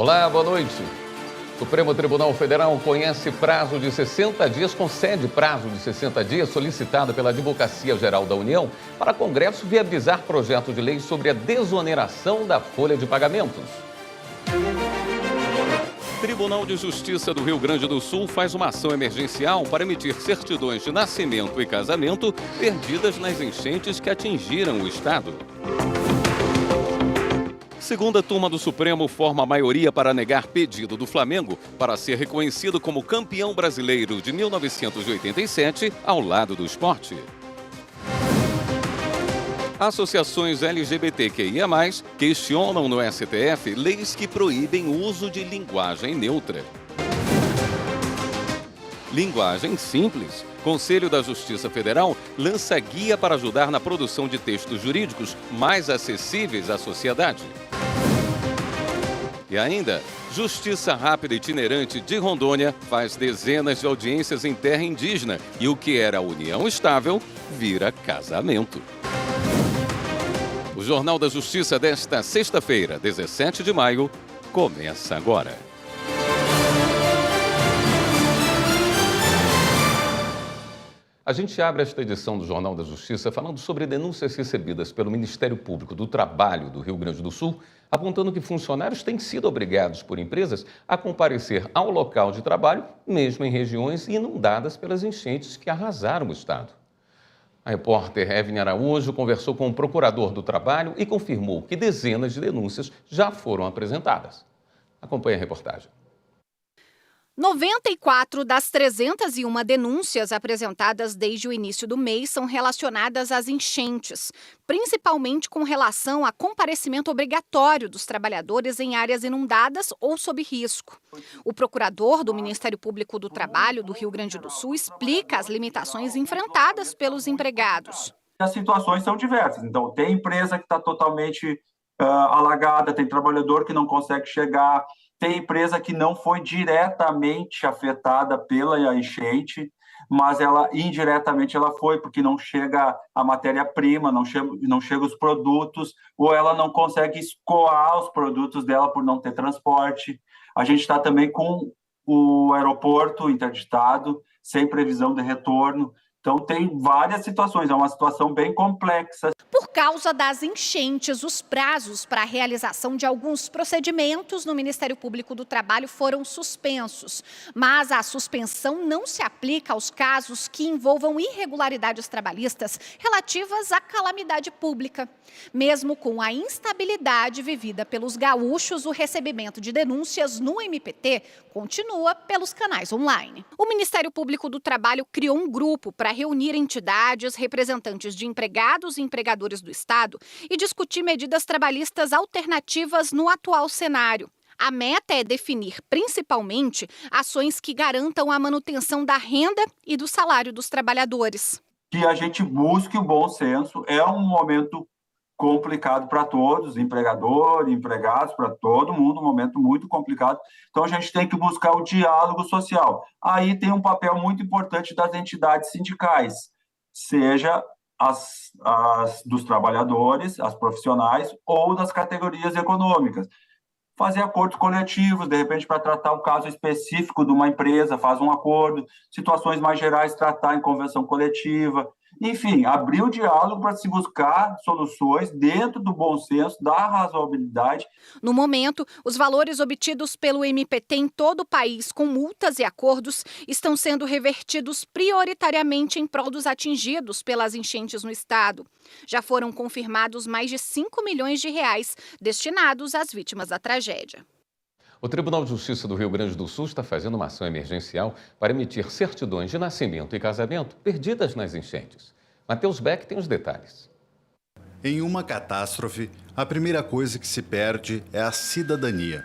Olá, boa noite. O Supremo Tribunal Federal concede prazo de 60 dias solicitado pela Advocacia Geral da União para Congresso viabilizar projeto de lei sobre a desoneração da folha de pagamentos. O Tribunal de Justiça do Rio Grande do Sul faz uma ação emergencial para emitir certidões de nascimento e casamento perdidas nas enchentes que atingiram o estado. Segunda turma do Supremo forma a maioria para negar pedido do Flamengo para ser reconhecido como campeão brasileiro de 1987 ao lado do esporte. Associações LGBTQIA+, questionam no STF leis que proíbem o uso de linguagem neutra. Linguagem simples. Conselho da Justiça Federal lança guia para ajudar na produção de textos jurídicos mais acessíveis à sociedade. E ainda, Justiça Rápida Itinerante de Rondônia faz dezenas de audiências em terra indígena e o que era união estável vira casamento. O Jornal da Justiça desta sexta-feira, 17 de maio, começa agora. A gente abre esta edição do Jornal da Justiça falando sobre denúncias recebidas pelo Ministério Público do Trabalho do Rio Grande do Sul, apontando que funcionários têm sido obrigados por empresas a comparecer ao local de trabalho, mesmo em regiões inundadas pelas enchentes que arrasaram o estado. A repórter Evelyn Araújo conversou com o procurador do Trabalho e confirmou que dezenas de denúncias já foram apresentadas. Acompanhe a reportagem. 94 das 301 denúncias apresentadas desde o início do mês são relacionadas às enchentes, principalmente com relação a comparecimento obrigatório dos trabalhadores em áreas inundadas ou sob risco. O procurador do Ministério Público do Trabalho do Rio Grande do Sul explica as limitações enfrentadas pelos empregados. As situações são diversas, então tem empresa que está totalmente alagada, tem trabalhador que não consegue chegar, tem empresa que não foi diretamente afetada pela enchente, mas ela indiretamente ela foi, porque não chega a matéria-prima, não chega os produtos, ou ela não consegue escoar os produtos dela por não ter transporte. A gente está também com o aeroporto interditado, sem previsão de retorno. Então, tem várias situações, é uma situação bem complexa. Por causa das enchentes, os prazos para a realização de alguns procedimentos no Ministério Público do Trabalho foram suspensos. Mas a suspensão não se aplica aos casos que envolvam irregularidades trabalhistas relativas à calamidade pública. Mesmo com a instabilidade vivida pelos gaúchos, o recebimento de denúncias no MPT continua pelos canais online. O Ministério Público do Trabalho criou um grupo para reunir entidades, representantes de empregados e empregadores do Estado e discutir medidas trabalhistas alternativas no atual cenário. A meta é definir, principalmente, ações que garantam a manutenção da renda e do salário dos trabalhadores. Que a gente busque o bom senso, é um momento complicado para todos, empregador, empregados, para todo mundo, um momento muito complicado. Então, a gente tem que buscar o diálogo social. Aí tem um papel muito importante das entidades sindicais, seja as dos trabalhadores, as profissionais ou das categorias econômicas. Fazer acordos coletivos, de repente, para tratar o caso específico de uma empresa, faz um acordo, situações mais gerais, tratar em convenção coletiva. Enfim, abrir o diálogo para se buscar soluções dentro do bom senso, da razoabilidade. No momento, os valores obtidos pelo MPT em todo o país com multas e acordos estão sendo revertidos prioritariamente em prol dos atingidos pelas enchentes no estado. Já foram confirmados mais de 5 milhões de reais destinados às vítimas da tragédia. O Tribunal de Justiça do Rio Grande do Sul está fazendo uma ação emergencial para emitir certidões de nascimento e casamento perdidas nas enchentes. Matheus Beck tem os detalhes. Em uma catástrofe, a primeira coisa que se perde é a cidadania.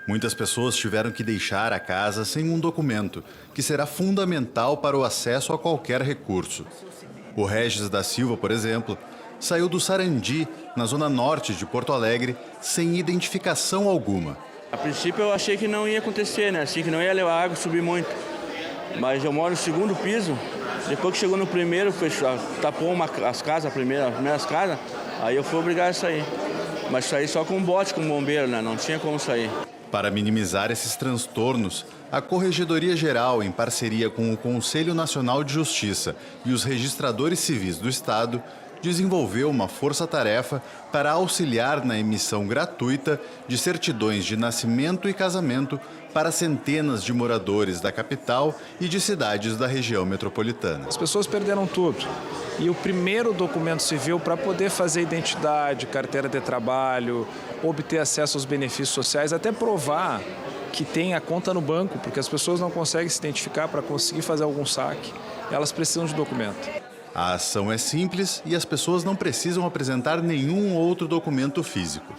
Muitas pessoas tiveram que deixar a casa sem um documento, que será fundamental para o acesso a qualquer recurso. O Regis da Silva, por exemplo, saiu do Sarandi, na zona norte de Porto Alegre, sem identificação alguma. A princípio eu achei que não ia acontecer, né? Assim que não ia levar água, subir muito. Mas eu moro no segundo piso, depois que chegou no primeiro, tapou as primeiras casas, aí eu fui obrigado a sair. Mas saí só com bote, com bombeiro, né? Não tinha como sair. Para minimizar esses transtornos, a Corregedoria Geral, em parceria com o Conselho Nacional de Justiça e os registradores civis do Estado, desenvolveu uma força-tarefa para auxiliar na emissão gratuita de certidões de nascimento e casamento para centenas de moradores da capital e de cidades da região metropolitana. As pessoas perderam tudo. E o primeiro documento civil para poder fazer identidade, carteira de trabalho, obter acesso aos benefícios sociais, até provar que tem a conta no banco, porque as pessoas não conseguem se identificar para conseguir fazer algum saque. Elas precisam de documento. A ação é simples e as pessoas não precisam apresentar nenhum outro documento físico.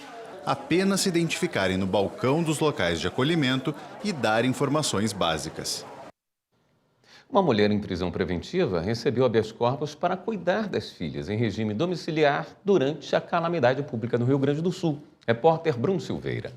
Apenas se identificarem no balcão dos locais de acolhimento e dar informações básicas. Uma mulher em prisão preventiva recebeu habeas corpus para cuidar das filhas em regime domiciliar durante a calamidade pública no Rio Grande do Sul. Repórter Bruno Silveira.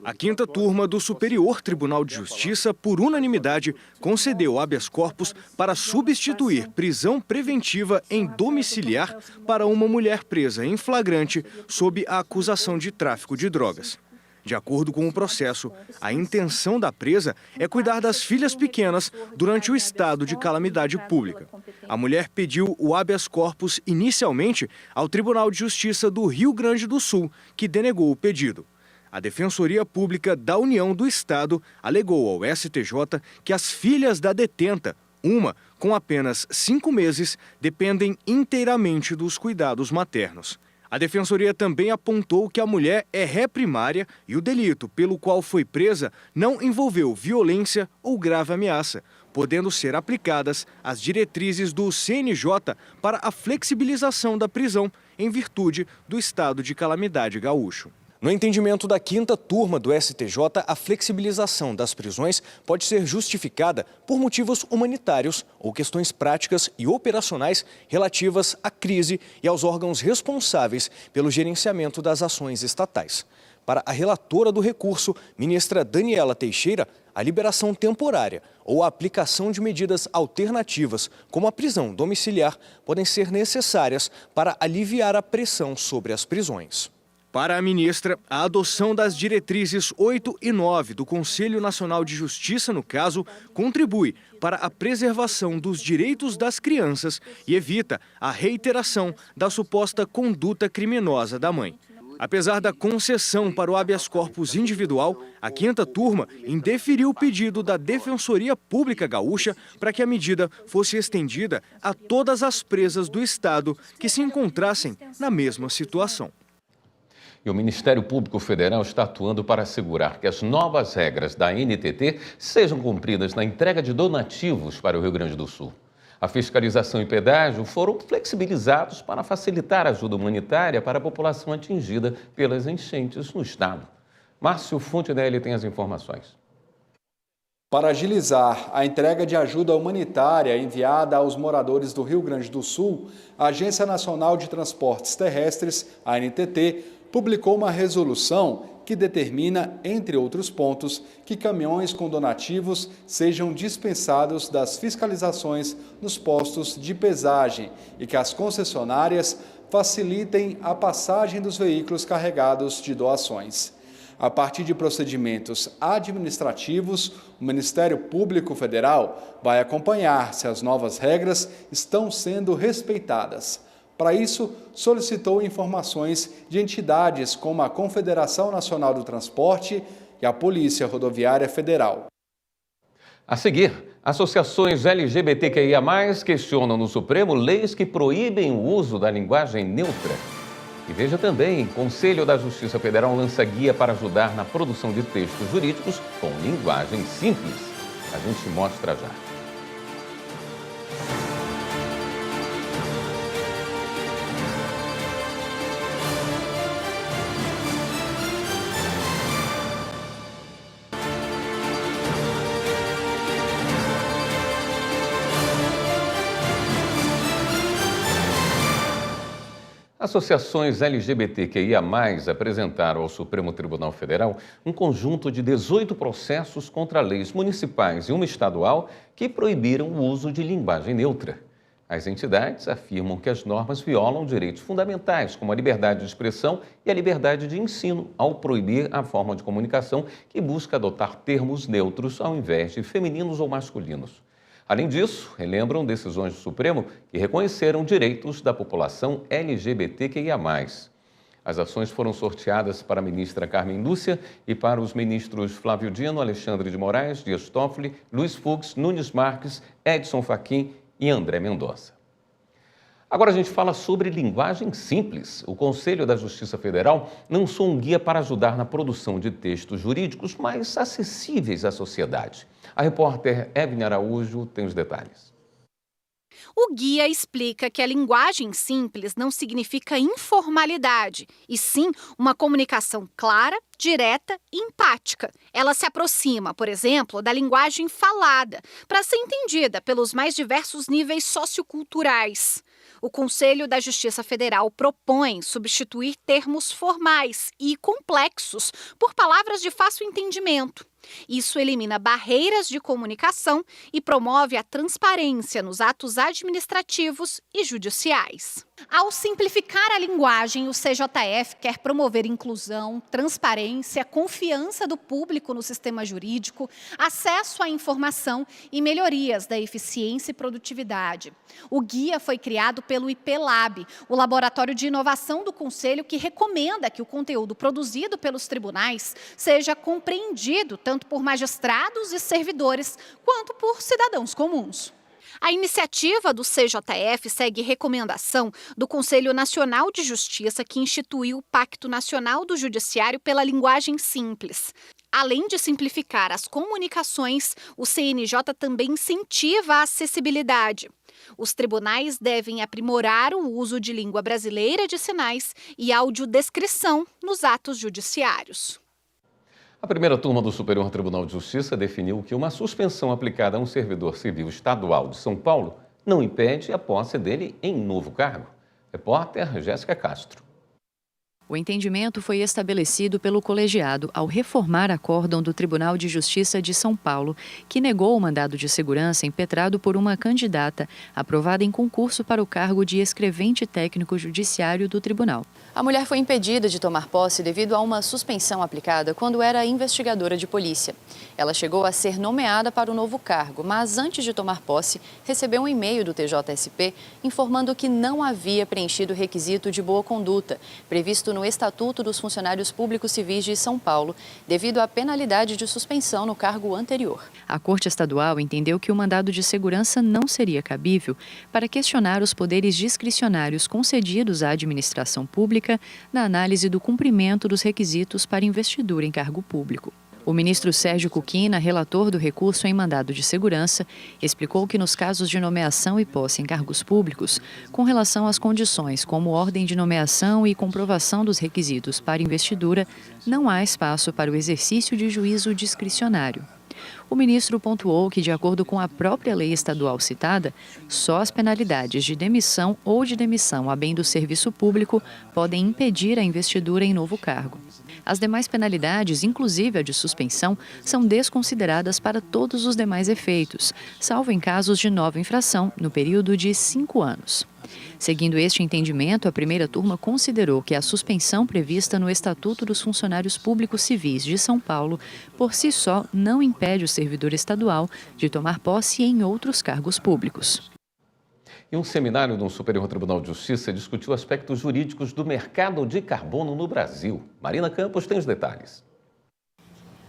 A quinta turma do Superior Tribunal de Justiça, por unanimidade, concedeu habeas corpus para substituir prisão preventiva em domiciliar para uma mulher presa em flagrante sob a acusação de tráfico de drogas. De acordo com o processo, a intenção da presa é cuidar das filhas pequenas durante o estado de calamidade pública. A mulher pediu o habeas corpus inicialmente ao Tribunal de Justiça do Rio Grande do Sul, que denegou o pedido. A Defensoria Pública da União do Estado alegou ao STJ que as filhas da detenta, uma com apenas 5 meses, dependem inteiramente dos cuidados maternos. A Defensoria também apontou que a mulher é ré primária e o delito pelo qual foi presa não envolveu violência ou grave ameaça, podendo ser aplicadas as diretrizes do CNJ para a flexibilização da prisão em virtude do estado de calamidade gaúcho. No entendimento da quinta turma do STJ, a flexibilização das prisões pode ser justificada por motivos humanitários ou questões práticas e operacionais relativas à crise e aos órgãos responsáveis pelo gerenciamento das ações estatais. Para a relatora do recurso, ministra Daniela Teixeira, a liberação temporária ou a aplicação de medidas alternativas, como a prisão domiciliar, podem ser necessárias para aliviar a pressão sobre as prisões. Para a ministra, a adoção das diretrizes 8 e 9 do Conselho Nacional de Justiça, no caso, contribui para a preservação dos direitos das crianças e evita a reiteração da suposta conduta criminosa da mãe. Apesar da concessão para o habeas corpus individual, a quinta turma indeferiu o pedido da Defensoria Pública Gaúcha para que a medida fosse estendida a todas as presas do Estado que se encontrassem na mesma situação. E o Ministério Público Federal está atuando para assegurar que as novas regras da NTT sejam cumpridas na entrega de donativos para o Rio Grande do Sul. A fiscalização e pedágio foram flexibilizados para facilitar a ajuda humanitária para a população atingida pelas enchentes no estado. Márcio Fontenelle tem as informações. Para agilizar a entrega de ajuda humanitária enviada aos moradores do Rio Grande do Sul, a Agência Nacional de Transportes Terrestres, a ANTT, publicou uma resolução que determina, entre outros pontos, que caminhões com donativos sejam dispensados das fiscalizações nos postos de pesagem e que as concessionárias facilitem a passagem dos veículos carregados de doações. A partir de procedimentos administrativos, o Ministério Público Federal vai acompanhar se as novas regras estão sendo respeitadas. Para isso, solicitou informações de entidades como a Confederação Nacional do Transporte e a Polícia Rodoviária Federal. A seguir, associações LGBTQIA+, questionam no Supremo leis que proíbem o uso da linguagem neutra. E veja também, Conselho da Justiça Federal lança guia para ajudar na produção de textos jurídicos com linguagem simples. A gente mostra já. Associações LGBTQIA+, apresentaram ao Supremo Tribunal Federal um conjunto de 18 processos contra leis municipais e uma estadual que proibiram o uso de linguagem neutra. As entidades afirmam que as normas violam direitos fundamentais, como a liberdade de expressão e a liberdade de ensino, ao proibir a forma de comunicação que busca adotar termos neutros ao invés de femininos ou masculinos. Além disso, relembram decisões do Supremo que reconheceram direitos da população LGBTQIA+. As ações foram sorteadas para a ministra Carmen Lúcia e para os ministros Flávio Dino, Alexandre de Moraes, Dias Toffoli, Luiz Fux, Nunes Marques, Edson Fachin e André Mendonça. Agora a gente fala sobre linguagem simples. O Conselho da Justiça Federal lançou um guia para ajudar na produção de textos jurídicos mais acessíveis à sociedade. A repórter Evne Araújo tem os detalhes. O guia explica que a linguagem simples não significa informalidade, e sim uma comunicação clara, direta e empática. Ela se aproxima, por exemplo, da linguagem falada, para ser entendida pelos mais diversos níveis socioculturais. O Conselho da Justiça Federal propõe substituir termos formais e complexos por palavras de fácil entendimento. Isso elimina barreiras de comunicação e promove a transparência nos atos administrativos e judiciais. Ao simplificar a linguagem, o CJF quer promover inclusão, transparência, confiança do público no sistema jurídico, acesso à informação e melhorias da eficiência e produtividade. O guia foi criado pelo IPLab, o laboratório de inovação do Conselho, que recomenda que o conteúdo produzido pelos tribunais seja compreendido tanto por magistrados e servidores quanto por cidadãos comuns. A iniciativa do CJF segue recomendação do Conselho Nacional de Justiça, que instituiu o Pacto Nacional do Judiciário pela Linguagem Simples. Além de simplificar as comunicações, o CNJ também incentiva a acessibilidade. Os tribunais devem aprimorar o uso de língua brasileira de sinais e audiodescrição nos atos judiciários. A primeira turma do Superior Tribunal de Justiça definiu que uma suspensão aplicada a um servidor civil estadual de São Paulo não impede a posse dele em novo cargo. Repórter Jéssica Castro. O entendimento foi estabelecido pelo colegiado ao reformar acórdão do Tribunal de Justiça de São Paulo, que negou o mandado de segurança impetrado por uma candidata aprovada em concurso para o cargo de escrevente técnico judiciário do tribunal. A mulher foi impedida de tomar posse devido a uma suspensão aplicada quando era investigadora de polícia. Ela chegou a ser nomeada para o novo cargo, mas antes de tomar posse, recebeu um e-mail do TJSP informando que não havia preenchido o requisito de boa conduta, previsto no Estatuto dos Funcionários Públicos Civis de São Paulo, devido à penalidade de suspensão no cargo anterior. A Corte Estadual entendeu que o mandado de segurança não seria cabível para questionar os poderes discricionários concedidos à administração pública na análise do cumprimento dos requisitos para investidura em cargo público. O ministro Sérgio Cuquina, relator do recurso em mandado de segurança, explicou que nos casos de nomeação e posse em cargos públicos, com relação às condições como ordem de nomeação e comprovação dos requisitos para investidura, não há espaço para o exercício de juízo discricionário. O ministro pontuou que, de acordo com a própria lei estadual citada, só as penalidades de demissão ou de demissão a bem do serviço público podem impedir a investidura em novo cargo. As demais penalidades, inclusive a de suspensão, são desconsideradas para todos os demais efeitos, salvo em casos de nova infração, no período de 5 anos. Seguindo este entendimento, a primeira turma considerou que a suspensão prevista no Estatuto dos Funcionários Públicos Civis de São Paulo, por si só, não impede o servidor estadual de tomar posse em outros cargos públicos. E um seminário do Superior Tribunal de Justiça discutiu aspectos jurídicos do mercado de carbono no Brasil. Marina Campos tem os detalhes.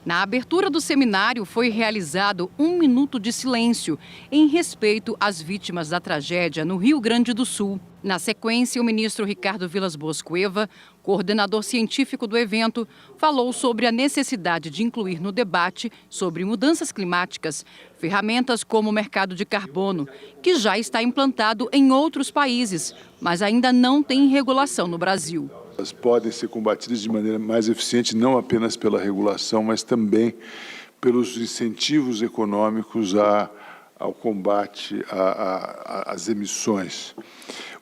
Na abertura do seminário foi realizado 1 minuto de silêncio em respeito às vítimas da tragédia no Rio Grande do Sul. Na sequência, o ministro Ricardo Vilas Boas Cueva, coordenador científico do evento, falou sobre a necessidade de incluir no debate sobre mudanças climáticas ferramentas como o mercado de carbono, que já está implantado em outros países, mas ainda não tem regulação no Brasil. Elas podem ser combatidas de maneira mais eficiente, não apenas pela regulação, mas também pelos incentivos econômicos ao combate às emissões.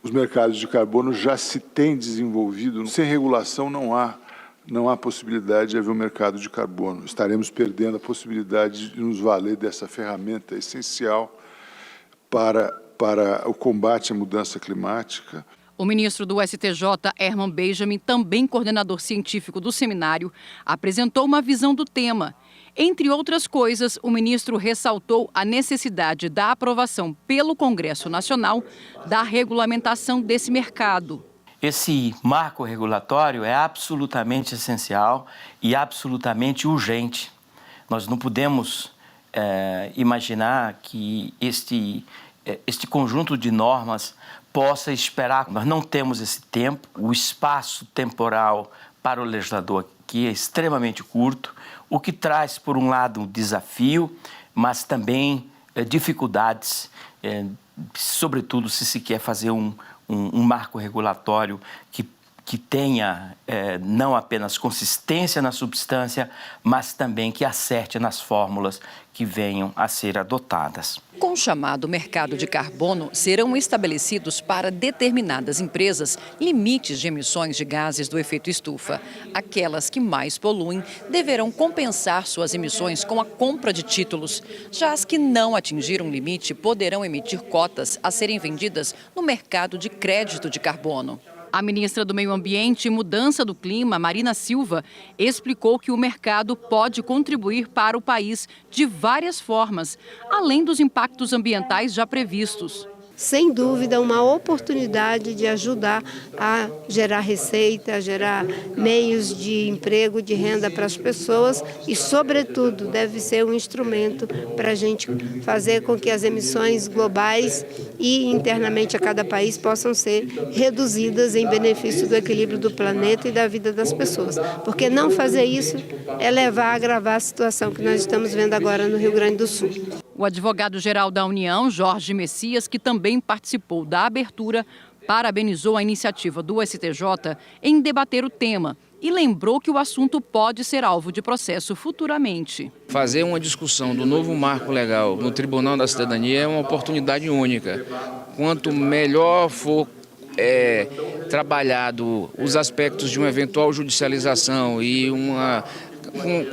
Os mercados de carbono já se têm desenvolvido. Sem regulação não há possibilidade de haver um mercado de carbono. Estaremos perdendo a possibilidade de nos valer dessa ferramenta essencial para para o combate à mudança climática. O ministro do STJ, Herman Benjamin, também coordenador científico do seminário, apresentou uma visão do tema. Entre outras coisas, o ministro ressaltou a necessidade da aprovação pelo Congresso Nacional da regulamentação desse mercado. Esse marco regulatório é absolutamente essencial e absolutamente urgente. Nós não podemos imaginar que este conjunto de normas possa esperar. Nós não temos esse tempo, o espaço temporal para o legislador aqui é extremamente curto, o que traz, por um lado, um desafio, mas também dificuldades, sobretudo se se quer fazer um marco regulatório que tenha não apenas consistência na substância, mas também que acerte nas fórmulas que venham a ser adotadas. Com o chamado mercado de carbono, serão estabelecidos para determinadas empresas limites de emissões de gases do efeito estufa. Aquelas que mais poluem deverão compensar suas emissões com a compra de títulos. Já as que não atingiram o limite poderão emitir cotas a serem vendidas no mercado de crédito de carbono. A ministra do Meio Ambiente e Mudança do Clima, Marina Silva, explicou que o mercado pode contribuir para o país de várias formas, além dos impactos ambientais já previstos. Sem dúvida, uma oportunidade de ajudar a gerar receita, a gerar meios de emprego, de renda para as pessoas e, sobretudo, deve ser um instrumento para a gente fazer com que as emissões globais e internamente a cada país possam ser reduzidas em benefício do equilíbrio do planeta e da vida das pessoas. Porque não fazer isso é levar a agravar a situação que nós estamos vendo agora no Rio Grande do Sul. O advogado-geral da União, Jorge Messias, que também participou da abertura, parabenizou a iniciativa do STJ em debater o tema e lembrou que o assunto pode ser alvo de processo futuramente. Fazer uma discussão do novo marco legal no Tribunal da Cidadania é uma oportunidade única. Quanto melhor for trabalhado os aspectos de uma eventual judicialização e uma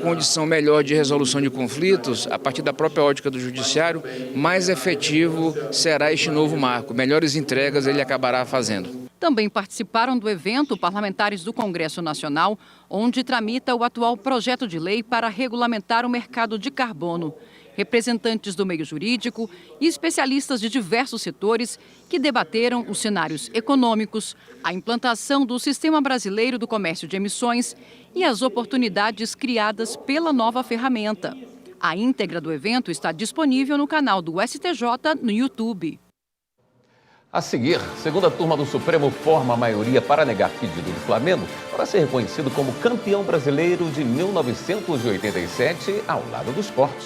condição melhor de resolução de conflitos, a partir da própria ótica do judiciário, mais efetivo será este novo marco. Melhores entregas ele acabará fazendo. Também participaram do evento parlamentares do Congresso Nacional, onde tramita o atual projeto de lei para regulamentar o mercado de carbono. Representantes do meio jurídico e especialistas de diversos setores que debateram os cenários econômicos, a implantação do Sistema Brasileiro do Comércio de Emissões e as oportunidades criadas pela nova ferramenta. A íntegra do evento está disponível no canal do STJ no YouTube. A seguir, segunda turma do Supremo forma a maioria para negar pedido do Flamengo para ser reconhecido como campeão brasileiro de 1987 ao lado do esporte.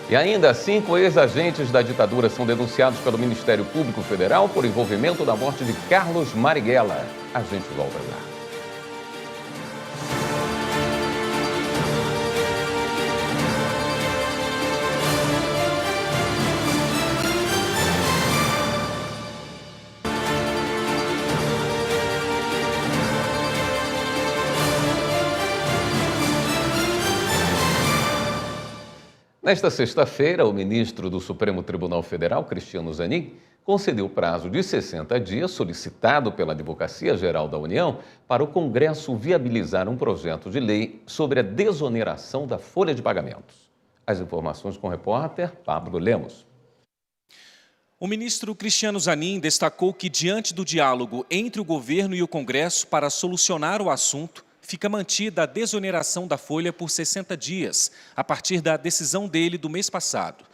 E ainda 5 ex-agentes da ditadura são denunciados pelo Ministério Público Federal por envolvimento na morte de Carlos Marighella. A gente volta lá. Nesta sexta-feira, o ministro do Supremo Tribunal Federal, Cristiano Zanin, concedeu prazo de 60 dias solicitado pela Advocacia Geral da União para o Congresso viabilizar um projeto de lei sobre a desoneração da folha de pagamentos. As informações com o repórter Pablo Lemos. O ministro Cristiano Zanin destacou que, diante do diálogo entre o governo e o Congresso para solucionar o assunto, fica mantida a desoneração da folha por 60 dias, a partir da decisão dele do mês passado.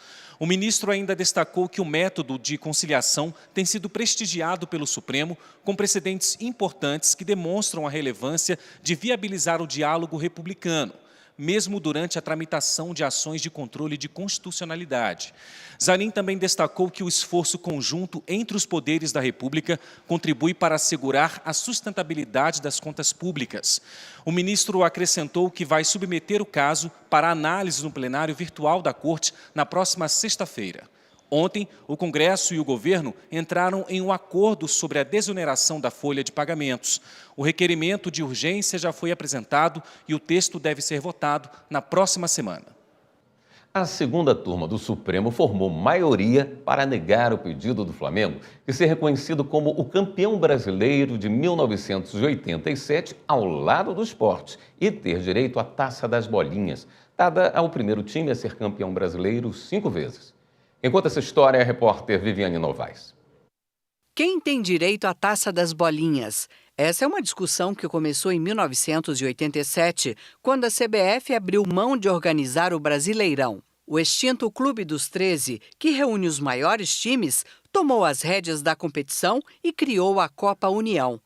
O ministro ainda destacou que o método de conciliação tem sido prestigiado pelo Supremo, com precedentes importantes que demonstram a relevância de viabilizar o diálogo republicano, mesmo durante a tramitação de ações de controle de constitucionalidade. Zanin também destacou que o esforço conjunto entre os poderes da República contribui para assegurar a sustentabilidade das contas públicas. O ministro acrescentou que vai submeter o caso para análise no plenário virtual da Corte na próxima sexta-feira. Ontem, o Congresso e o governo entraram em um acordo sobre a desoneração da folha de pagamentos. O requerimento de urgência já foi apresentado e o texto deve ser votado na próxima semana. A segunda turma do Supremo formou maioria para negar o pedido do Flamengo de ser reconhecido como o campeão brasileiro de 1987 ao lado do esporte e ter direito à Taça das Bolinhas, dada ao primeiro time a ser campeão brasileiro 5 vezes. Quem conta essa história é a repórter Viviane Novaes. Quem tem direito à Taça das Bolinhas? Essa é uma discussão que começou em 1987, quando a CBF abriu mão de organizar o Brasileirão. O extinto Clube dos 13, que reúne os maiores times, tomou as rédeas da competição e criou a Copa União.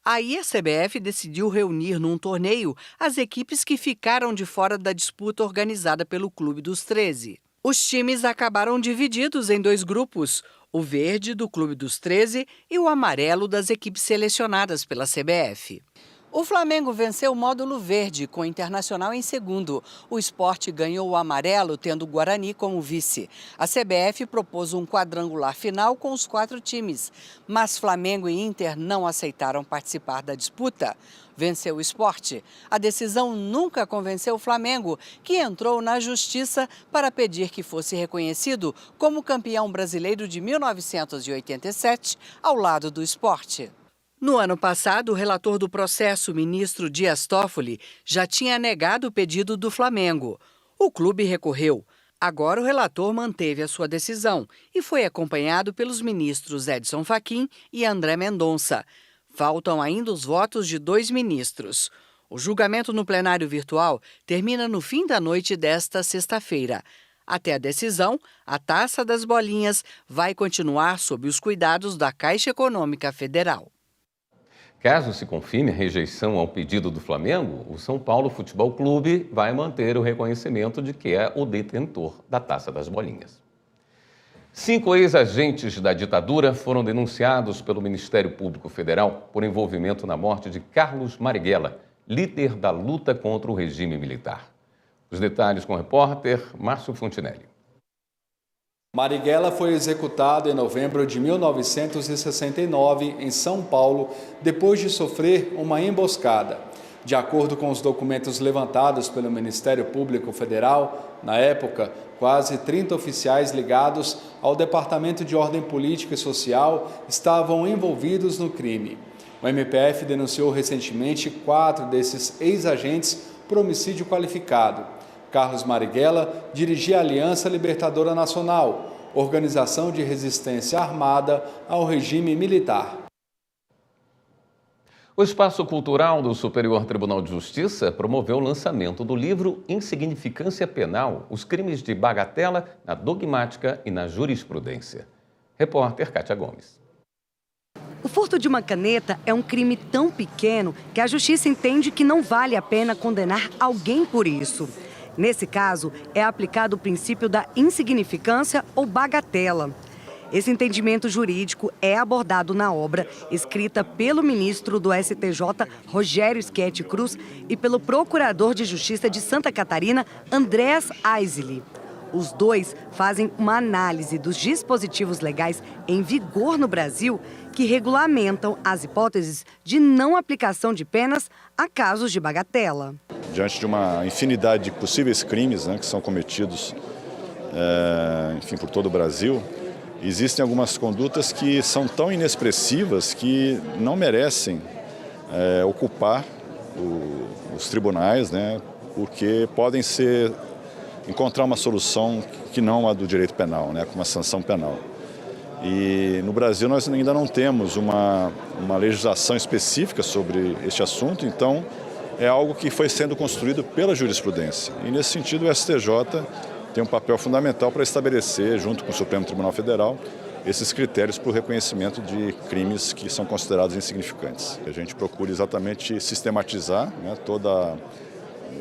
Aí a CBF decidiu reunir num torneio as equipes que ficaram de fora da disputa organizada pelo Clube dos 13. Os times acabaram divididos em 2 grupos, o verde do Clube dos 13 e o amarelo das equipes selecionadas pela CBF. O Flamengo venceu o módulo verde, com o Internacional em segundo. O Sport ganhou o amarelo, tendo o Guarani como vice. A CBF propôs um quadrangular final com os 4 times, mas Flamengo e Inter não aceitaram participar da disputa. Venceu o Sport. A decisão nunca convenceu o Flamengo, que entrou na justiça para pedir que fosse reconhecido como campeão brasileiro de 1987, ao lado do Sport. No ano passado, o relator do processo, o ministro Dias Toffoli, já tinha negado o pedido do Flamengo. O clube recorreu. Agora o relator manteve a sua decisão e foi acompanhado pelos ministros Edson Fachin e André Mendonça. Faltam ainda os votos de 2 ministros. O julgamento no plenário virtual termina no fim da noite desta sexta-feira. Até a decisão, a Taça das Bolinhas vai continuar sob os cuidados da Caixa Econômica Federal. Caso se confirme a rejeição ao pedido do Flamengo, o São Paulo Futebol Clube vai manter o reconhecimento de que é o detentor da Taça das Bolinhas. 5 ex-agentes da ditadura foram denunciados pelo Ministério Público Federal por envolvimento na morte de Carlos Marighella, líder da luta contra o regime militar. Os detalhes com o repórter Márcio Fontinelli. Marighella foi executado em novembro de 1969 em São Paulo, depois de sofrer uma emboscada. De acordo com os documentos levantados pelo Ministério Público Federal, na época, quase 30 oficiais ligados ao Departamento de Ordem Política e Social estavam envolvidos no crime. O MPF denunciou recentemente 4 desses ex-agentes por homicídio qualificado. Carlos Marighella dirigia a Aliança Libertadora Nacional, organização de resistência armada ao regime militar. O Espaço Cultural do Superior Tribunal de Justiça promoveu o lançamento do livro Insignificância Penal, os crimes de bagatela na dogmática e na jurisprudência. Repórter Kátia Gomes. O furto de uma caneta é um crime tão pequeno que a justiça entende que não vale a pena condenar alguém por isso. Nesse caso, é aplicado o princípio da insignificância ou bagatela. Esse entendimento jurídico é abordado na obra escrita pelo ministro do STJ, Rogério Schetti Cruz, e pelo procurador de Justiça de Santa Catarina, Andreas Aiseli. Os dois fazem uma análise dos dispositivos legais em vigor no Brasil que regulamentam as hipóteses de não aplicação de penas a casos de bagatela. Diante de uma infinidade de possíveis crimes, que são cometidos por todo o Brasil, existem algumas condutas que são tão inexpressivas que não merecem ocupar os tribunais, porque podem encontrar uma solução que não a do direito penal, com uma sanção penal. E no Brasil nós ainda não temos uma legislação específica sobre este assunto, então é algo que foi sendo construído pela jurisprudência. E nesse sentido o STJ tem um papel fundamental para estabelecer, junto com o Supremo Tribunal Federal, esses critérios para o reconhecimento de crimes que são considerados insignificantes. A gente procura exatamente sistematizar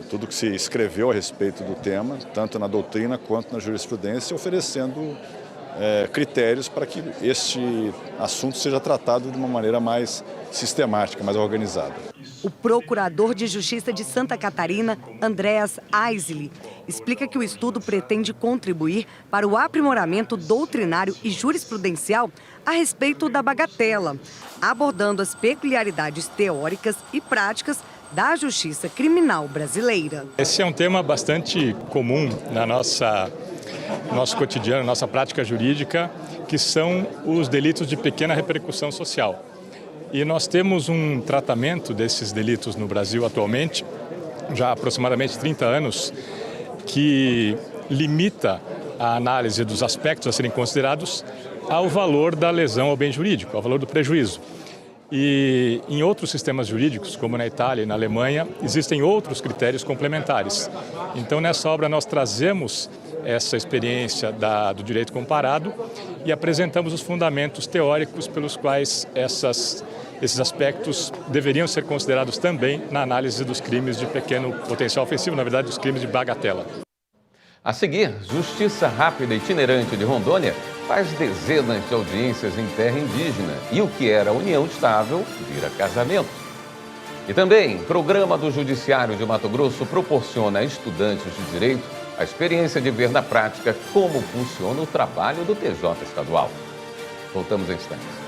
tudo que se escreveu a respeito do tema, tanto na doutrina quanto na jurisprudência, oferecendo critérios para que este assunto seja tratado de uma maneira mais sistemática, mais organizada. O procurador de Justiça de Santa Catarina, Andreas Aiseli, explica que o estudo pretende contribuir para o aprimoramento doutrinário e jurisprudencial a respeito da bagatela, abordando as peculiaridades teóricas e práticas da justiça criminal brasileira. Esse é um tema bastante comum na nosso cotidiano, nossa prática jurídica, que são os delitos de pequena repercussão social. E nós temos um tratamento desses delitos no Brasil atualmente, já há aproximadamente 30 anos, que limita a análise dos aspectos a serem considerados ao valor da lesão ao bem jurídico, ao valor do prejuízo. E em outros sistemas jurídicos, como na Itália e na Alemanha, existem outros critérios complementares. Então, nessa obra, nós trazemos essa experiência do direito comparado e apresentamos os fundamentos teóricos pelos quais esses aspectos deveriam ser considerados também na análise dos crimes de pequeno potencial ofensivo, na verdade, dos crimes de bagatela. A seguir, Justiça Rápida Itinerante de Rondônia faz dezenas de audiências em terra indígena e o que era união estável vira casamento. E também, programa do Judiciário de Mato Grosso proporciona a estudantes de direito a experiência de ver na prática como funciona o trabalho do TJ estadual. Voltamos em instantes.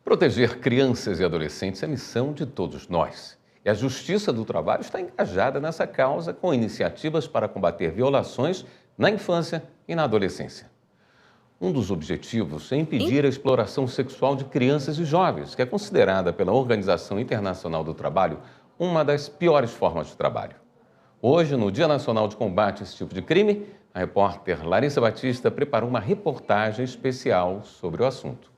Proteger crianças e adolescentes é missão de todos nós. E a Justiça do Trabalho está engajada nessa causa com iniciativas para combater violações na infância e na adolescência. Um dos objetivos é impedir a exploração sexual de crianças e jovens, que é considerada pela Organização Internacional do Trabalho uma das piores formas de trabalho. Hoje, no Dia Nacional de Combate a esse tipo de crime, a repórter Larissa Batista preparou uma reportagem especial sobre o assunto.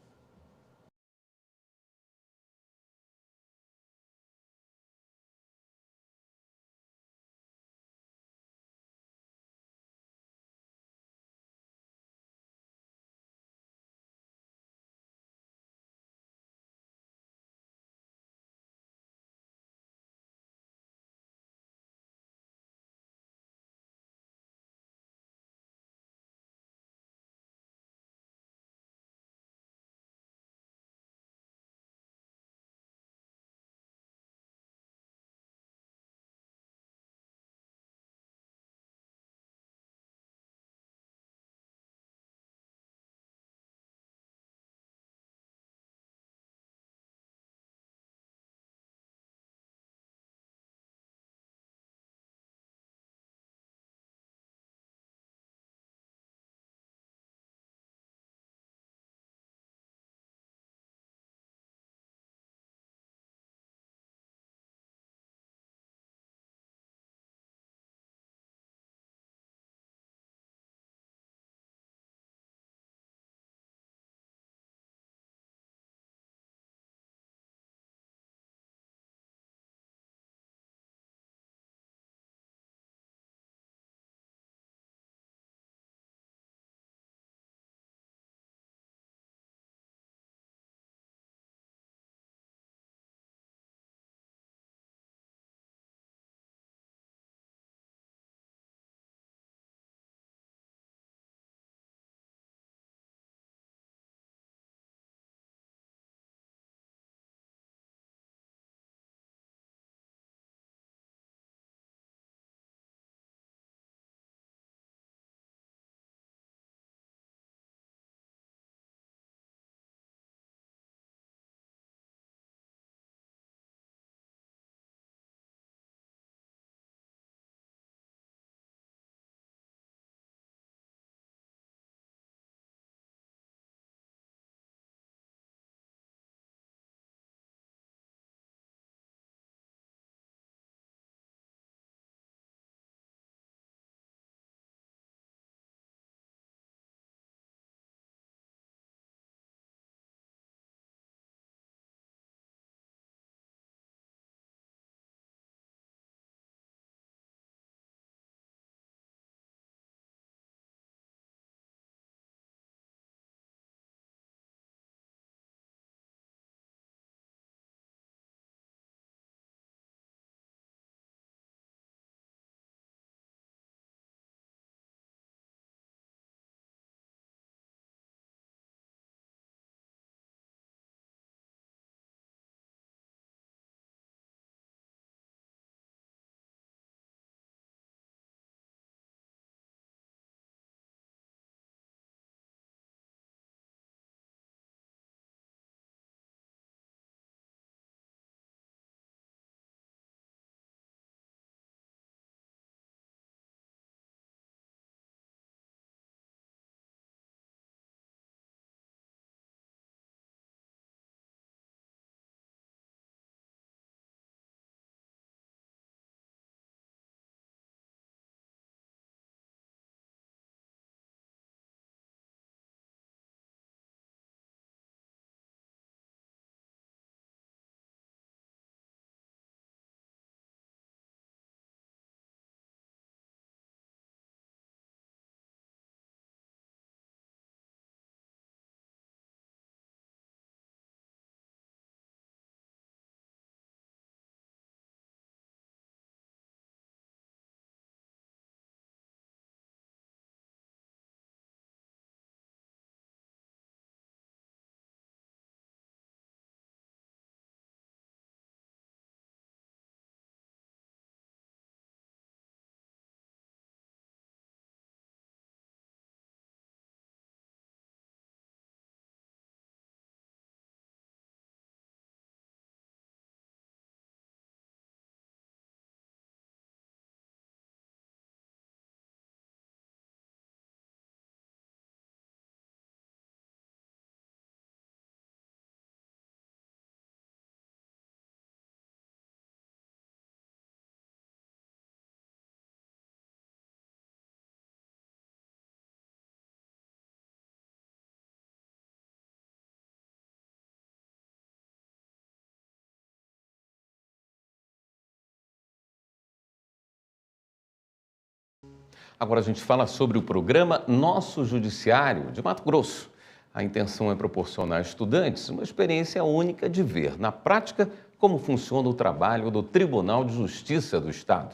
Agora a gente fala sobre o programa Nosso Judiciário de Mato Grosso. A intenção é proporcionar a estudantes uma experiência única de ver, na prática, como funciona o trabalho do Tribunal de Justiça do Estado.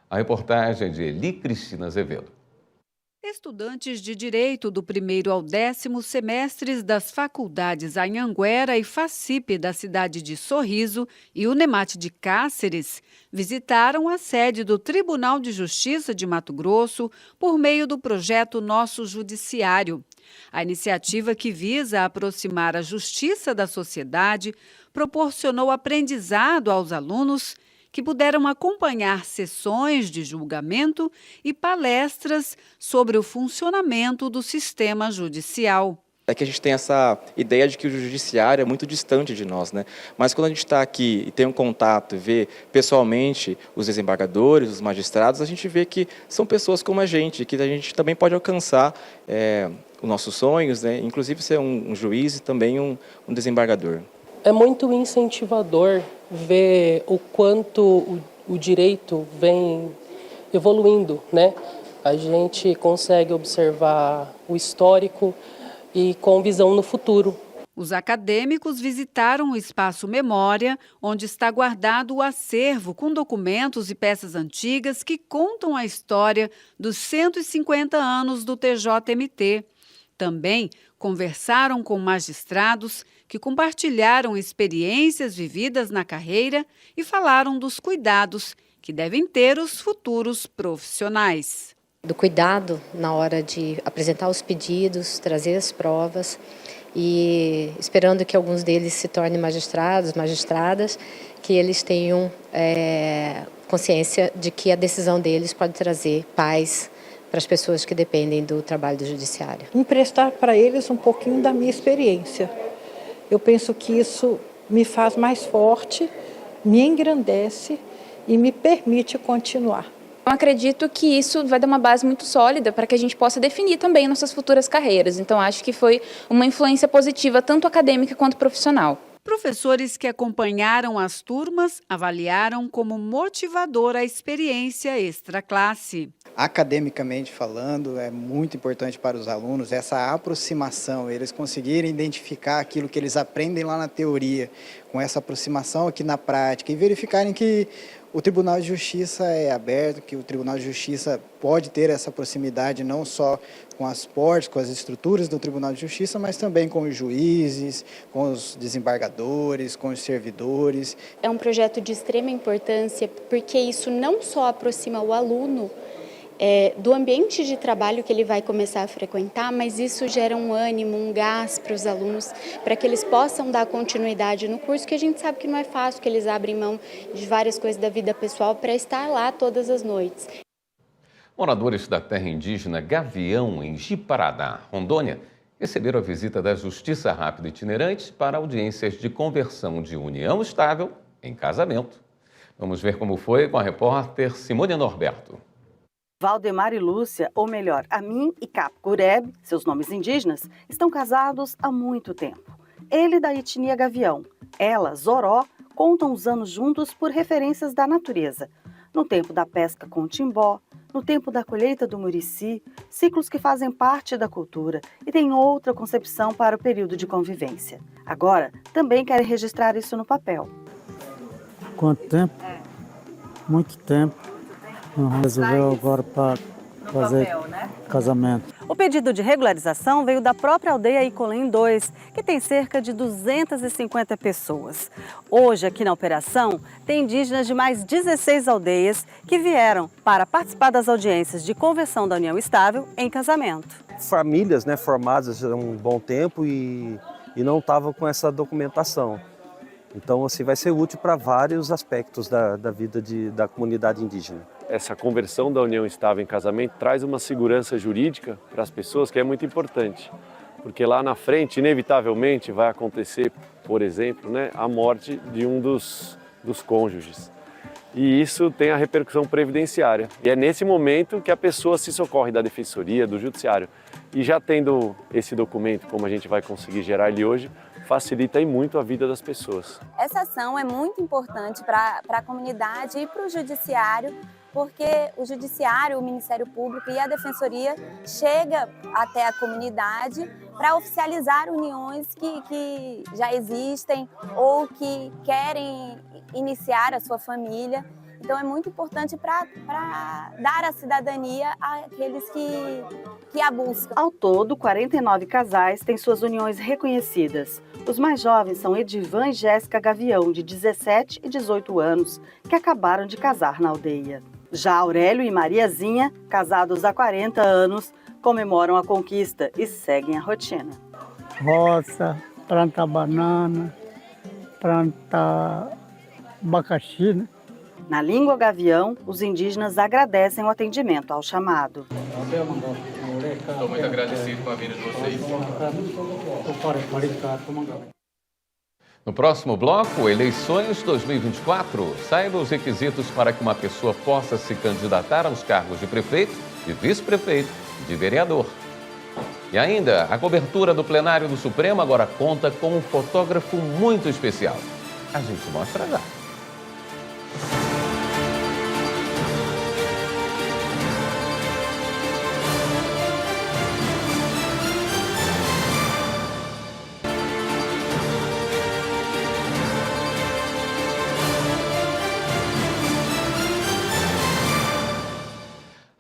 A reportagem é de Eli Cristina Azevedo. Estudantes de Direito do 1º ao 10º semestres das faculdades Anhanguera e FACIP da cidade de Sorriso e Unemate de Cáceres visitaram a sede do Tribunal de Justiça de Mato Grosso por meio do projeto Nosso Judiciário. A iniciativa, que visa aproximar a justiça da sociedade, proporcionou aprendizado aos alunos que puderam acompanhar sessões de julgamento e palestras sobre o funcionamento do sistema judicial. É que a gente tem essa ideia de que o judiciário é muito distante de nós, né? Mas quando a gente está aqui e tem um contato e vê pessoalmente os desembargadores, os magistrados, a gente vê que são pessoas como a gente, que a gente também pode alcançar os nossos sonhos, né? Inclusive ser um juiz e também um desembargador. É muito incentivador ver o quanto o direito vem evoluindo, né? A gente consegue observar o histórico e com visão no futuro. Os acadêmicos visitaram o Espaço Memória, onde está guardado o acervo com documentos e peças antigas que contam a história dos 150 anos do TJMT. Também conversaram com magistrados que compartilharam experiências vividas na carreira e falaram dos cuidados que devem ter os futuros profissionais. Do cuidado na hora de apresentar os pedidos, trazer as provas e esperando que alguns deles se tornem magistrados, magistradas, que eles tenham consciência de que a decisão deles pode trazer paz para as pessoas que dependem do trabalho do judiciário. Emprestar para eles um pouquinho da minha experiência. Eu penso que isso me faz mais forte, me engrandece e me permite continuar. Eu acredito que isso vai dar uma base muito sólida para que a gente possa definir também nossas futuras carreiras. Então, acho que foi uma influência positiva, tanto acadêmica quanto profissional. Professores que acompanharam as turmas avaliaram como motivadora a experiência extraclasse. Academicamente falando, é muito importante para os alunos essa aproximação, eles conseguirem identificar aquilo que eles aprendem lá na teoria, com essa aproximação aqui na prática e verificarem que o Tribunal de Justiça é aberto, que o Tribunal de Justiça pode ter essa proximidade não só com as portas, com as estruturas do Tribunal de Justiça, mas também com os juízes, com os desembargadores, com os servidores. É um projeto de extrema importância porque isso não só aproxima o aluno do ambiente de trabalho que ele vai começar a frequentar, mas isso gera um ânimo, um gás para os alunos, para que eles possam dar continuidade no curso, que a gente sabe que não é fácil, que eles abrem mão de várias coisas da vida pessoal para estar lá todas as noites. Moradores da terra indígena Gavião, em Ji-Paraná, Rondônia, receberam a visita da Justiça Rápida Itinerante para audiências de conversão de união estável em casamento. Vamos ver como foi com a repórter Simone Norberto. Valdemar e Lúcia, ou melhor, Amin e Capgureb, seus nomes indígenas, estão casados há muito tempo. Ele da etnia Gavião, ela, Zoró, contam os anos juntos por referências da natureza. No tempo da pesca com timbó, no tempo da colheita do murici, ciclos que fazem parte da cultura e têm outra concepção para o período de convivência. Agora, também querem registrar isso no papel. Quanto tempo? Muito tempo. Resolveu agora para fazer casamento. O pedido de regularização veio da própria aldeia Icolém 2, que tem cerca de 250 pessoas. Hoje, aqui na operação, tem indígenas de mais 16 aldeias que vieram para participar das audiências de conversão da união estável em casamento. Famílias formadas há um bom tempo e não estavam com essa documentação. Então, assim, vai ser útil para vários aspectos da vida da comunidade indígena. Essa conversão da união estável em casamento traz uma segurança jurídica para as pessoas que é muito importante. Porque lá na frente, inevitavelmente, vai acontecer, por exemplo, a morte de um dos cônjuges. E isso tem a repercussão previdenciária. E é nesse momento que a pessoa se socorre da defensoria, do judiciário. E já tendo esse documento, como a gente vai conseguir gerar ele hoje, facilita aí muito a vida das pessoas. Essa ação é muito importante para a comunidade e para o judiciário, porque o Judiciário, o Ministério Público e a Defensoria chega até a comunidade para oficializar uniões que já existem ou que querem iniciar a sua família. Então é muito importante para dar a cidadania àqueles que a buscam. Ao todo, 49 casais têm suas uniões reconhecidas. Os mais jovens são Edivan e Jéssica Gavião, de 17 e 18 anos, que acabaram de casar na aldeia. Já Aurélio e Mariazinha, casados há 40 anos, comemoram a conquista e seguem a rotina. Roça, planta banana, planta abacaxi, né? Na língua gavião, os indígenas agradecem o atendimento ao chamado. Estou muito agradecido com a vinda de vocês. No próximo bloco, eleições 2024. Saiba os requisitos para que uma pessoa possa se candidatar aos cargos de prefeito, de vice-prefeito e de vereador. E ainda, a cobertura do plenário do Supremo agora conta com um fotógrafo muito especial. A gente mostra já.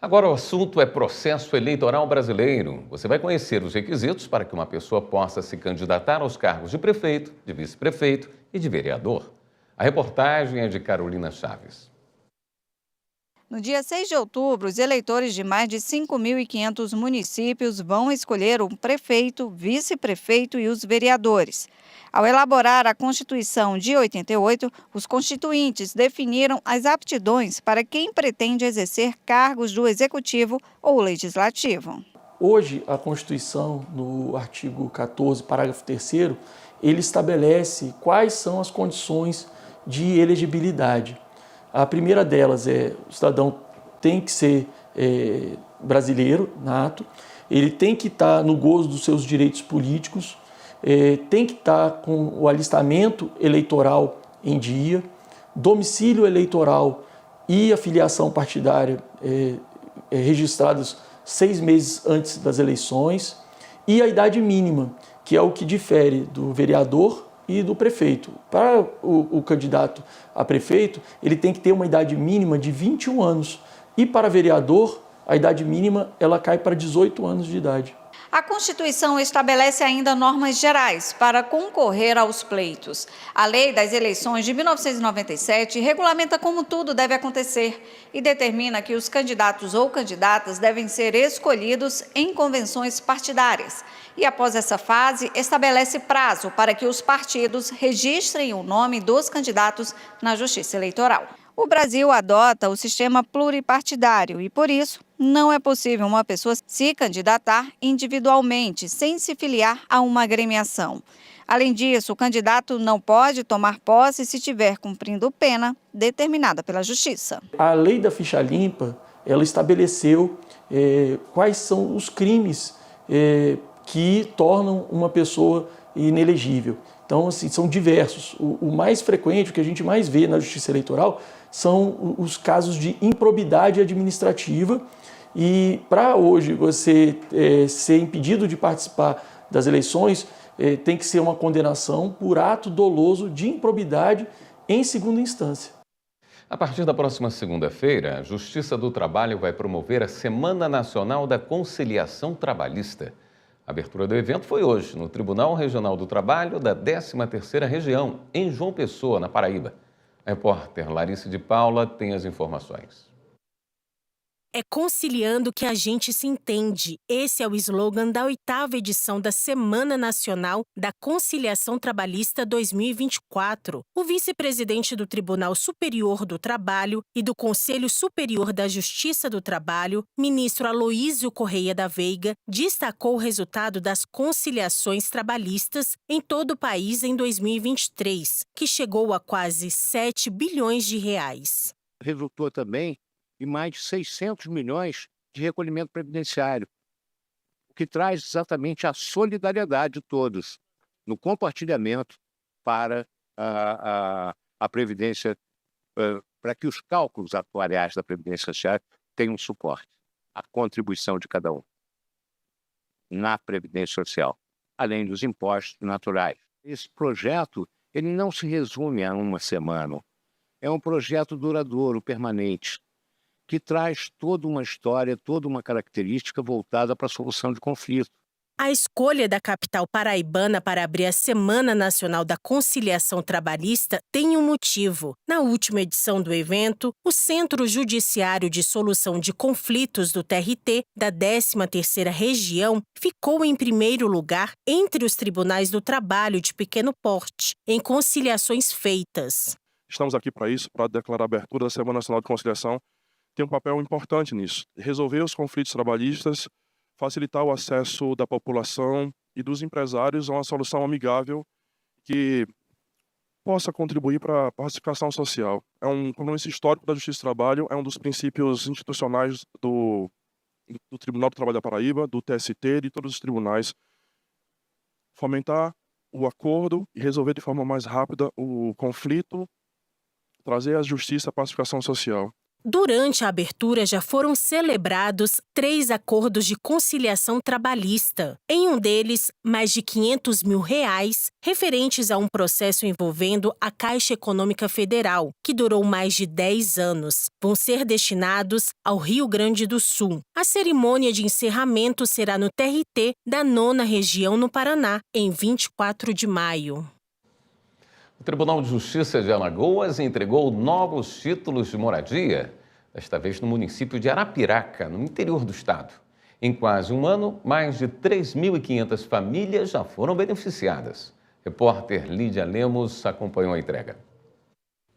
Agora o assunto é processo eleitoral brasileiro. Você vai conhecer os requisitos para que uma pessoa possa se candidatar aos cargos de prefeito, de vice-prefeito e de vereador. A reportagem é de Carolina Chaves. No dia 6 de outubro, os eleitores de mais de 5.500 municípios vão escolher um prefeito, vice-prefeito e os vereadores. Ao elaborar a Constituição de 88, os constituintes definiram as aptidões para quem pretende exercer cargos do Executivo ou Legislativo. Hoje, a Constituição, no artigo 14, parágrafo 3º, ele estabelece quais são as condições de elegibilidade. A primeira delas é o cidadão tem que ser brasileiro, nato, ele tem que estar no gozo dos seus direitos políticos, tem que estar com o alistamento eleitoral em dia, domicílio eleitoral e a filiação partidária registrados 6 meses antes das eleições e a idade mínima, que é o que difere do vereador e do prefeito. Para o candidato a prefeito, ele tem que ter uma idade mínima de 21 anos e para vereador, a idade mínima ela cai para 18 anos de idade. A Constituição estabelece ainda normas gerais para concorrer aos pleitos. A Lei das Eleições de 1997 regulamenta como tudo deve acontecer e determina que os candidatos ou candidatas devem ser escolhidos em convenções partidárias. E após essa fase, estabelece prazo para que os partidos registrem o nome dos candidatos na Justiça Eleitoral. O Brasil adota o sistema pluripartidário e, por isso, não é possível uma pessoa se candidatar individualmente, sem se filiar a uma agremiação. Além disso, o candidato não pode tomar posse se estiver cumprindo pena determinada pela Justiça. A lei da ficha limpa, ela estabeleceu quais são os crimes que tornam uma pessoa inelegível. Então, assim, são diversos. O mais frequente, o que a gente mais vê na Justiça Eleitoral, são os casos de improbidade administrativa. E para hoje você ser impedido de participar das eleições, tem que ser uma condenação por ato doloso de improbidade em segunda instância. A partir da próxima segunda-feira, a Justiça do Trabalho vai promover a Semana Nacional da Conciliação Trabalhista. A abertura do evento foi hoje, no Tribunal Regional do Trabalho da 13ª Região, em João Pessoa, na Paraíba. A repórter Larissa de Paula tem as informações. É conciliando que a gente se entende. Esse é o slogan da 8ª edição da Semana Nacional da Conciliação Trabalhista 2024. O vice-presidente do Tribunal Superior do Trabalho e do Conselho Superior da Justiça do Trabalho, ministro Aloísio Correia da Veiga, destacou o resultado das conciliações trabalhistas em todo o país em 2023, que chegou a quase 7 bilhões de reais. Resultou também e mais de 600 milhões de recolhimento previdenciário, o que traz exatamente a solidariedade de todos no compartilhamento para a previdência para que os cálculos atuariais da Previdência Social tenham suporte, a contribuição de cada um na Previdência Social, além dos impostos naturais. Esse projeto ele não se resume a uma semana, é um projeto duradouro, permanente, que traz toda uma história, toda uma característica voltada para a solução de conflito. A escolha da capital paraibana para abrir a Semana Nacional da Conciliação Trabalhista tem um motivo. Na última edição do evento, o Centro Judiciário de Solução de Conflitos do TRT, da 13ª Região, ficou em primeiro lugar entre os tribunais do trabalho de pequeno porte, em conciliações feitas. Estamos aqui para isso, para declarar a abertura da Semana Nacional de Conciliação. Tem um papel importante nisso, resolver os conflitos trabalhistas, facilitar o acesso da população e dos empresários a uma solução amigável que possa contribuir para a pacificação social. É um compromisso histórico da Justiça do Trabalho, é um dos princípios institucionais do Tribunal do Trabalho da Paraíba, do TST, de todos os tribunais. Fomentar o acordo e resolver de forma mais rápida o conflito, trazer à justiça a pacificação social. Durante a abertura já foram celebrados 3 acordos de conciliação trabalhista. Em um deles, mais de R$500 mil referentes a um processo envolvendo a Caixa Econômica Federal, que durou mais de 10 anos. Vão ser destinados ao Rio Grande do Sul. A cerimônia de encerramento será no TRT da 9ª Região no Paraná, em 24 de maio. O Tribunal de Justiça de Alagoas entregou novos títulos de moradia, desta vez no município de Arapiraca, no interior do estado. Em quase um ano, mais de 3.500 famílias já foram beneficiadas. Repórter Lídia Lemos acompanhou a entrega.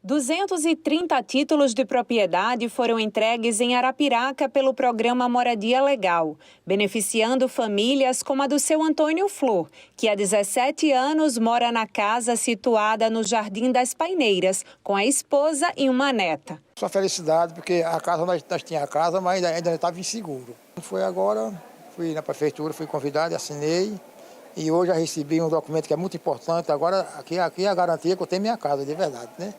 230 títulos de propriedade foram entregues em Arapiraca pelo programa Moradia Legal, beneficiando famílias como a do seu Antônio Flor, que há 17 anos mora na casa situada no Jardim das Paineiras, com a esposa e uma neta. Sua felicidade, porque a casa, nós tínhamos a casa, mas ainda estava inseguro. Foi agora, fui na prefeitura, fui convidado, assinei, e hoje já recebi um documento que é muito importante. Agora, aqui é a garantia que eu tenho minha casa, de verdade, né?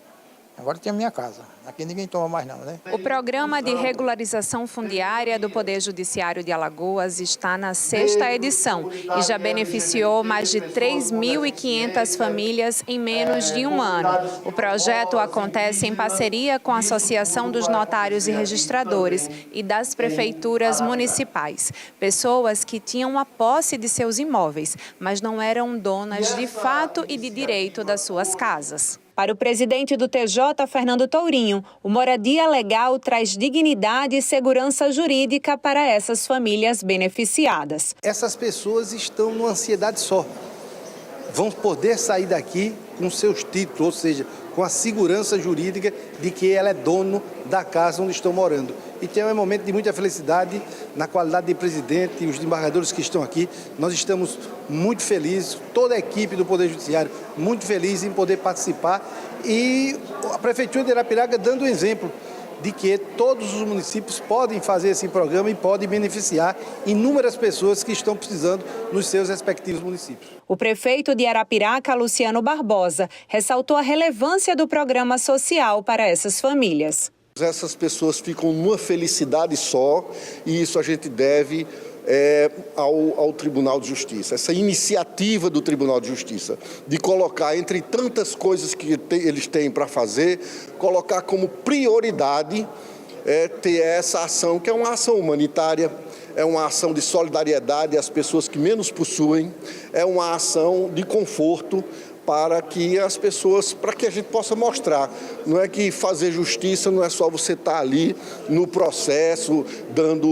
Agora tem a minha casa. Aqui ninguém toma mais não, né? O programa de regularização fundiária do Poder Judiciário de Alagoas está na 6ª edição e já beneficiou mais de 3.500 famílias em menos de um ano. O projeto acontece em parceria com a Associação dos Notários e Registradores e das prefeituras municipais. Pessoas que tinham a posse de seus imóveis, mas não eram donas de fato e de direito das suas casas. Para o presidente do TJ, Fernando Tourinho, o Moradia Legal traz dignidade e segurança jurídica para essas famílias beneficiadas. Essas pessoas estão numa ansiedade só. Vão poder sair daqui com seus títulos, ou seja, com a segurança jurídica de que ela é dono da casa onde estão morando. Então é um momento de muita felicidade na qualidade de presidente e os desembargadores que estão aqui. Nós estamos muito felizes, toda a equipe do Poder Judiciário muito feliz em poder participar e a Prefeitura de Arapiraca dando um exemplo de que todos os municípios podem fazer esse programa e podem beneficiar inúmeras pessoas que estão precisando nos seus respectivos municípios. O prefeito de Arapiraca, Luciano Barbosa, ressaltou a relevância do programa social para essas famílias. Essas pessoas ficam numa felicidade só e isso a gente deve ao Tribunal de Justiça. Essa iniciativa do Tribunal de Justiça de colocar, entre tantas coisas que eles têm para fazer, colocar como prioridade ter essa ação, que é uma ação humanitária, é uma ação de solidariedade às pessoas que menos possuem, é uma ação de conforto para que as pessoas, para que a gente possa mostrar. Não é que fazer justiça não é só você estar ali no processo, dando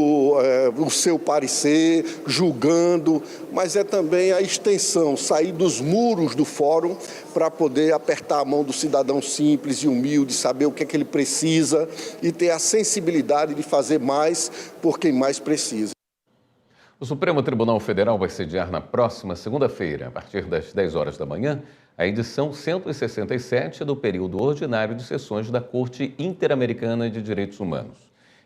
o seu parecer, julgando, mas é também a extensão, sair dos muros do fórum para poder apertar a mão do cidadão simples e humilde, saber o que é que ele precisa e ter a sensibilidade de fazer mais por quem mais precisa. O Supremo Tribunal Federal vai sediar na próxima segunda-feira, a partir das 10 horas da manhã, a edição 167 do período ordinário de sessões da Corte Interamericana de Direitos Humanos.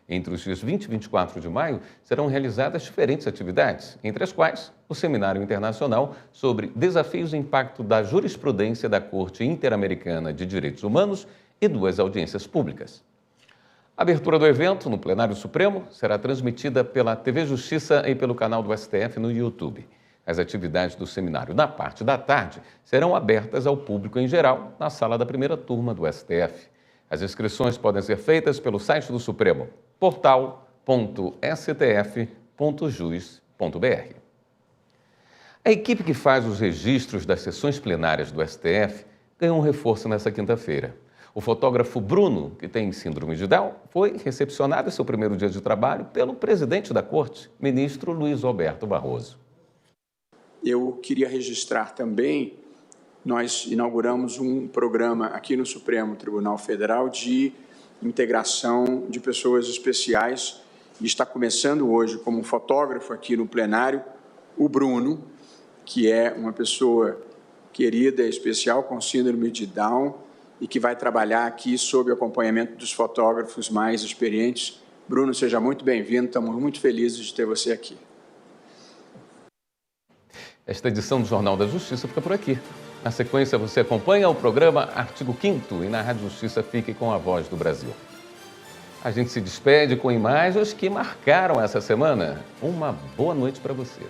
Entre os dias 20 e 24 de maio, serão realizadas diferentes atividades, entre as quais o Seminário Internacional sobre Desafios e Impacto da Jurisprudência da Corte Interamericana de Direitos Humanos e 2 audiências públicas. A abertura do evento no Plenário Supremo será transmitida pela TV Justiça e pelo canal do STF no YouTube. As atividades do seminário na parte da tarde serão abertas ao público em geral na sala da primeira turma do STF. As inscrições podem ser feitas pelo site do Supremo, portal.stf.jus.br. A equipe que faz os registros das sessões plenárias do STF ganhou um reforço nessa quinta-feira. O fotógrafo Bruno, que tem síndrome de Down, foi recepcionado em seu primeiro dia de trabalho pelo presidente da Corte, ministro Luiz Roberto Barroso. Eu queria registrar também, nós inauguramos um programa aqui no Supremo Tribunal Federal de integração de pessoas especiais e está começando hoje como fotógrafo aqui no plenário o Bruno, que é uma pessoa querida e especial com síndrome de Down e que vai trabalhar aqui sob o acompanhamento dos fotógrafos mais experientes. Bruno, seja muito bem-vindo, estamos muito felizes de ter você aqui. Esta edição do Jornal da Justiça fica por aqui. Na sequência, você acompanha o programa Artigo 5º e na Rádio Justiça fique com a Voz do Brasil. A gente se despede com imagens que marcaram essa semana. Uma boa noite para você.